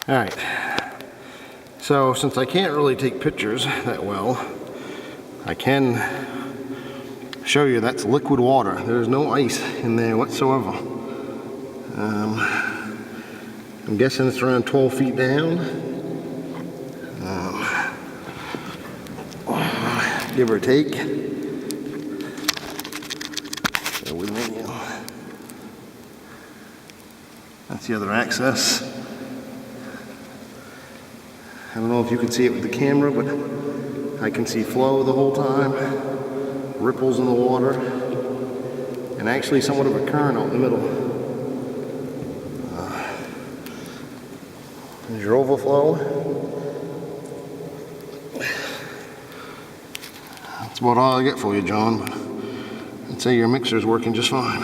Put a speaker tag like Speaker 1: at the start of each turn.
Speaker 1: All right. So since I can't really take pictures that well, I can show you that's liquid water. There's no ice in there whatsoever. I'm guessing it's around 12 feet down. Give or take. Bear with me. That's the other access. I don't know if you can see it with the camera, but I can see flow the whole time, ripples in the water, and actually somewhat of a current out in the middle. There's your overflow. That's about all I get for you, John, but I'd say your mixer's working just fine.